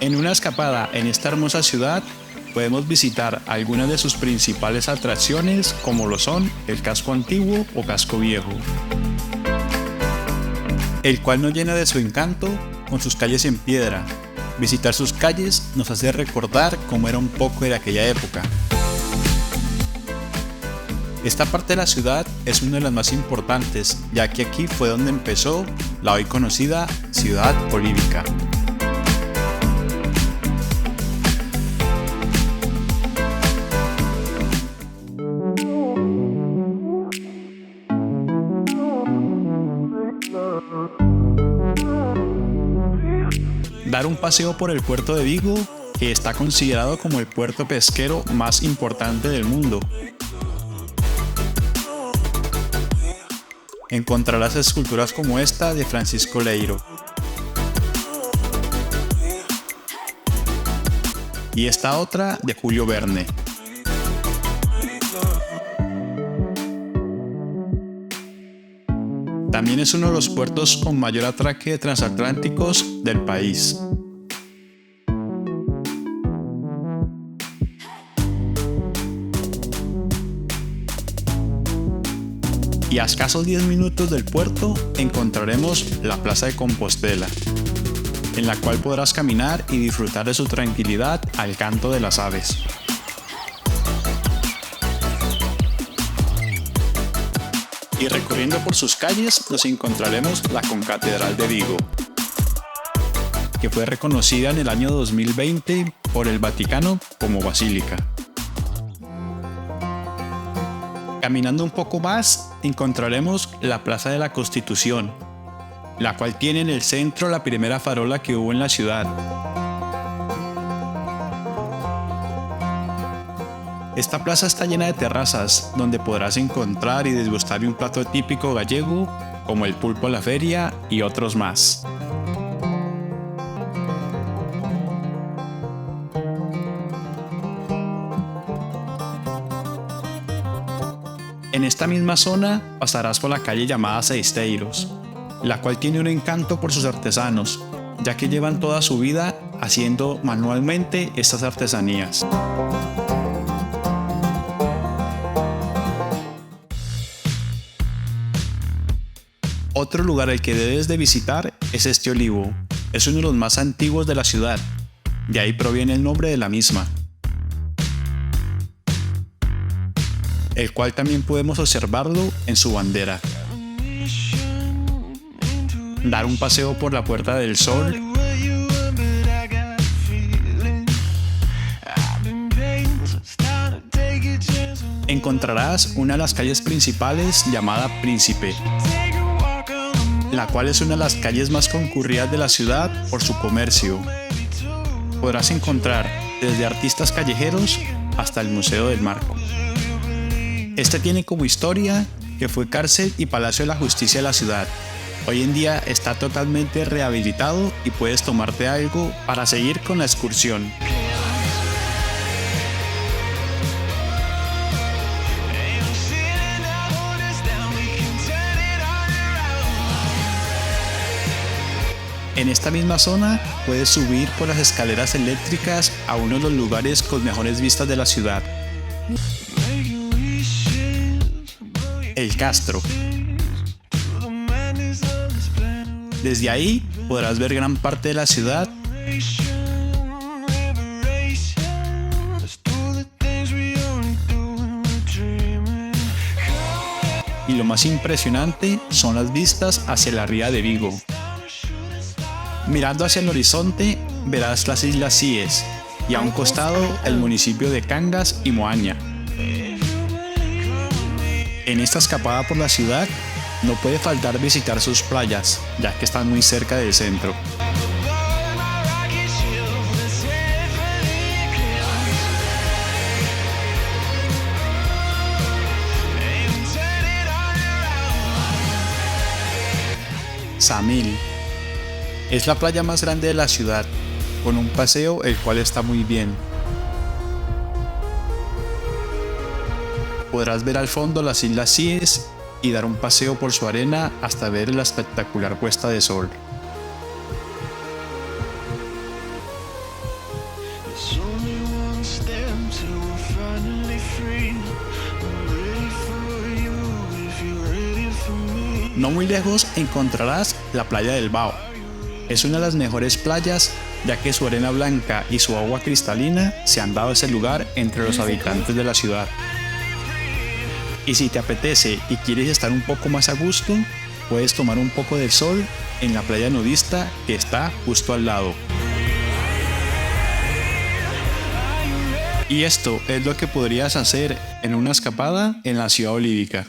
En una escapada en esta hermosa ciudad podemos visitar algunas de sus principales atracciones, como lo son el casco antiguo o casco viejo, el cual nos llena de su encanto con sus calles en piedra. Visitar sus calles nos hace recordar cómo era un poco de aquella época. Esta parte de la ciudad es una de las más importantes, ya que aquí fue donde empezó la hoy conocida Ciudad Olímpica. Dar un paseo por el puerto de Vigo, que está considerado como el puerto pesquero más importante del mundo. Encontrarás esculturas como esta de Francisco Leiro y esta otra de Julio Verne. También es uno de los puertos con mayor atraque de transatlánticos del país. Y a escasos 10 minutos del puerto encontraremos la Plaza de Compostela, en la cual podrás caminar y disfrutar de su tranquilidad al canto de las aves. Y recorriendo por sus calles nos encontraremos la Concatedral de Vigo, que fue reconocida en el año 2020 por el Vaticano como basílica. Caminando un poco más, encontraremos la Plaza de la Constitución, la cual tiene en el centro la primera farola que hubo en la ciudad. Esta plaza está llena de terrazas, donde podrás encontrar y degustar de un plato típico gallego, como el pulpo a la feria y otros más. En esta misma zona pasarás por la calle llamada Seisteiros, la cual tiene un encanto por sus artesanos, ya que llevan toda su vida haciendo manualmente estas artesanías. Otro lugar al que debes de visitar es este olivo. Es uno de los más antiguos de la ciudad, de ahí proviene el nombre de la misma, el cual también podemos observarlo en su bandera. Dar un paseo por la Puerta del Sol, encontrarás una de las calles principales llamada Príncipe, la cual es una de las calles más concurridas de la ciudad por su comercio. Podrás encontrar desde artistas callejeros hasta el Museo del Marco. Este tiene como historia que fue cárcel y palacio de la justicia de la ciudad. Hoy en día está totalmente rehabilitado y puedes tomarte algo para seguir con la excursión. En esta misma zona puedes subir por las escaleras eléctricas a uno de los lugares con mejores vistas de la ciudad, el Castro. Desde ahí podrás ver gran parte de la ciudad y lo más impresionante son las vistas hacia la ría de Vigo. Mirando hacia el horizonte verás las Islas Cíes y a un costado el municipio de Cangas y Moaña. En esta escapada por la ciudad no puede faltar visitar sus playas, ya que están muy cerca del centro. Samil es la playa más grande de la ciudad, con un paseo el cual está muy bien. Podrás ver al fondo las Islas Cíes y dar un paseo por su arena hasta ver la espectacular puesta de sol. No muy lejos encontrarás la playa del Bao. Es una de las mejores playas, ya que su arena blanca y su agua cristalina se han dado ese lugar entre los habitantes de la ciudad. Y si te apetece y quieres estar un poco más a gusto, puedes tomar un poco de sol en la playa nudista que está justo al lado. Y esto es lo que podrías hacer en una escapada en la ciudad olívica.